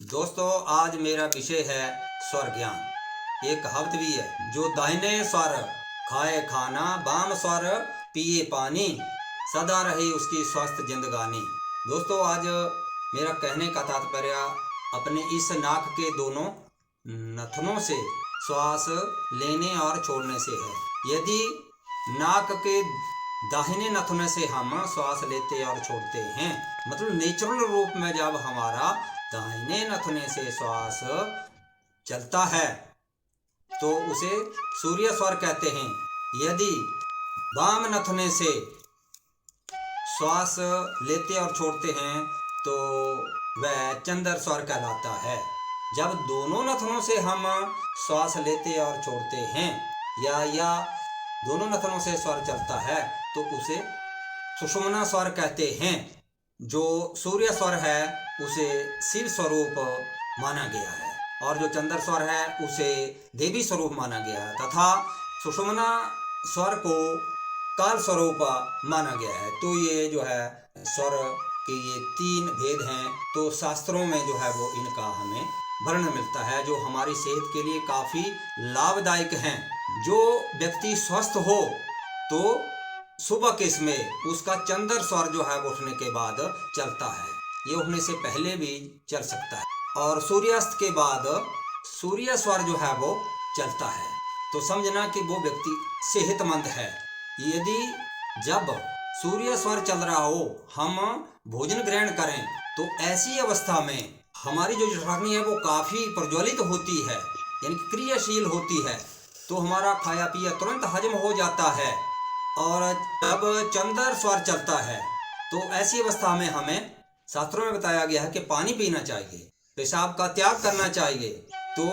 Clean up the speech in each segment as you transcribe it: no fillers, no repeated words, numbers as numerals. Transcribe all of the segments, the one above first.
दोस्तों, आज मेरा विषय है स्वर ज्ञान। एक कहावत भी है, जो दाहिने स्वर खाए खाना, बाम स्वर पिए पानी, सदा रही उसकी स्वस्थ जिंदगानी। दोस्तों, आज मेरा कहने का तात्पर्य अपने इस नाक के दोनों नथनों से श्वास लेने और छोड़ने से है। यदि नाक के दाहिने नथुने से हम श्वास लेते और छोड़ते हैं, मतलब नेचुरल रूप में जब हमारा दाहिने नथुने से श्वास चलता है तो उसे सूर्य स्वर कहते हैं। यदि वाम नथुने से श्वास लेते और छोड़ते हैं तो वह चंद्र स्वर कहलाता है। जब दोनों नथनों से हम श्वास लेते और छोड़ते हैं या दोनों नथनों से स्वर चलता है तो उसे सुषुम्ना स्वर कहते हैं। जो सूर्य स्वर है उसे शिव स्वरूप माना गया है और जो चंद्र स्वर है उसे देवी स्वरूप माना गया है तथा सुषुम्ना स्वर को काल स्वरूप माना गया है। तो ये जो है स्वर के ये तीन भेद हैं। तो शास्त्रों में जो है वो इनका हमें वर्णन मिलता है, जो हमारी सेहत के लिए काफ़ी लाभदायक हैं। जो व्यक्ति स्वस्थ हो तो सुबह के समय उसका चंद्र स्वर जो है वो उठने के बाद चलता है, ये उठने से पहले भी चल सकता है, और सूर्यास्त के बाद सूर्य स्वर जो है वो चलता है। तो समझना कि वो व्यक्ति सेहतमंद है। यदि जब सूर्य स्वर चल रहा हो, हम भोजन ग्रहण करें तो ऐसी अवस्था में हमारी जो जठराग्नि है वो काफ़ी प्रज्वलित होती है, यानी कि क्रियाशील होती है। तो हमारा खाया पिया तुरंत हजम हो जाता है। और जब चंद्र स्वर चलता है तो ऐसी अवस्था में हमें शास्त्रों में बताया गया है कि पानी पीना चाहिए, पेशाब का त्याग करना चाहिए। तो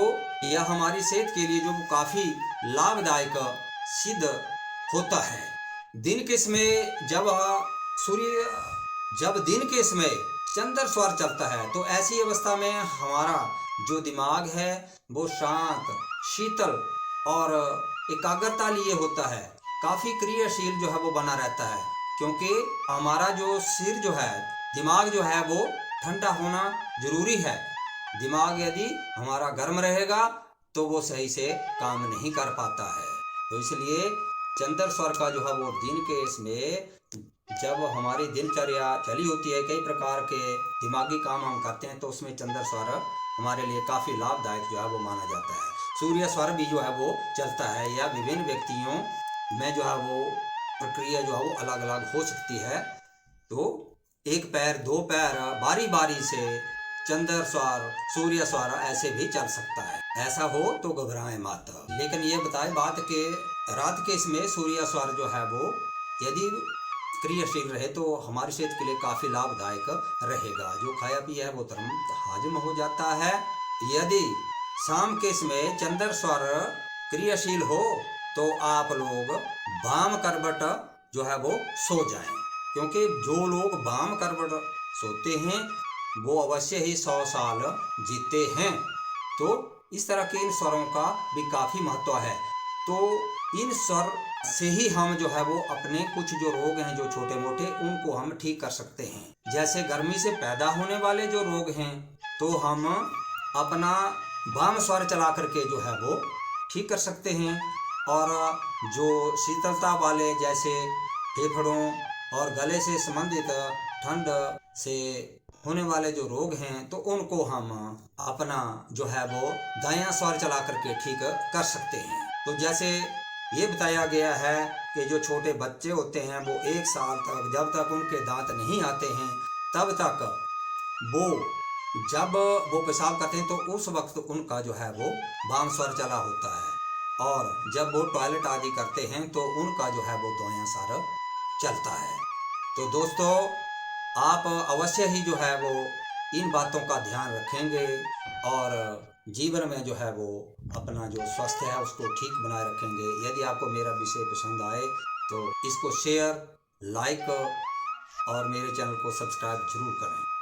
यह हमारी सेहत के लिए जो काफ़ी लाभदायक सिद्ध होता है। दिन के समय जब दिन के समय चंद्र स्वर चलता है तो ऐसी अवस्था में हमारा जो दिमाग है वो शांत, शीतल और एकाग्रता लिए होता है, काफ़ी क्रियाशील जो है वो बना रहता है। क्योंकि हमारा जो सिर जो है, दिमाग जो है वो ठंडा होना जरूरी है। दिमाग यदि हमारा गर्म रहेगा तो वो सही से काम नहीं कर पाता है। तो इसलिए चंद्र स्वर का जो है वो दिन के इसमें जब हमारी दिनचर्या चली होती है, कई प्रकार के दिमागी काम हम करते हैं, तो उसमें चंद्र स्वर हमारे लिए काफ़ी लाभदायक जो है वो माना जाता है। सूर्य स्वर भी जो है वो चलता है, या विभिन्न व्यक्तियों में जो है वो प्रक्रिया जो है वो अलग अलग हो सकती है। तो एक पैर दो पैर बारी बारी से चंद्र स्वर, सूर्य स्वर ऐसे भी चल सकता है। ऐसा हो तो घबराएं मत। लेकिन ये बताए बात के रात के इसमें सूर्य स्वर जो है वो यदि क्रियाशील रहे तो हमारी सेहत के लिए काफ़ी लाभदायक रहेगा। जो खाया पिया है वो तुरंत हजम हो जाता है। यदि शाम के समय चंद्र स्वर क्रियाशील हो तो आप लोग वाम करवट जो है वो सो जाएं, क्योंकि जो लोग वाम करवट सोते हैं वो अवश्य ही 100 साल जीते हैं। तो इस तरह के इन स्वरों का भी काफ़ी महत्व है। तो इन स्वर से ही हम जो है वो अपने कुछ जो रोग हैं जो छोटे मोटे, उनको हम ठीक कर सकते हैं। जैसे गर्मी से पैदा होने वाले जो रोग हैं तो हम अपना वाम स्वर चला करके जो है वो ठीक कर सकते हैं। और जो शीतलता वाले, जैसे फेफड़ों और गले से संबंधित ठंड से होने वाले जो रोग हैं तो उनको हम अपना जो है वो दायां स्वर चला करके ठीक कर सकते हैं। तो जैसे ये बताया गया है कि जो छोटे बच्चे होते हैं वो 1 साल तक, जब तक उनके दांत नहीं आते हैं तब तक जब वो पेशाब करते हैं तो उस वक्त उनका जो है वो वाम स्वर चला होता है, और जब वो टॉयलेट आदि करते हैं तो उनका जो है वो दायां स्वर चलता है। तो दोस्तों, आप अवश्य ही जो है वो इन बातों का ध्यान रखेंगे और जीवन में जो है वो अपना जो स्वास्थ्य है उसको ठीक बनाए रखेंगे। यदि आपको मेरा विषय पसंद आए तो इसको शेयर, लाइक और मेरे चैनल को सब्सक्राइब जरूर करें।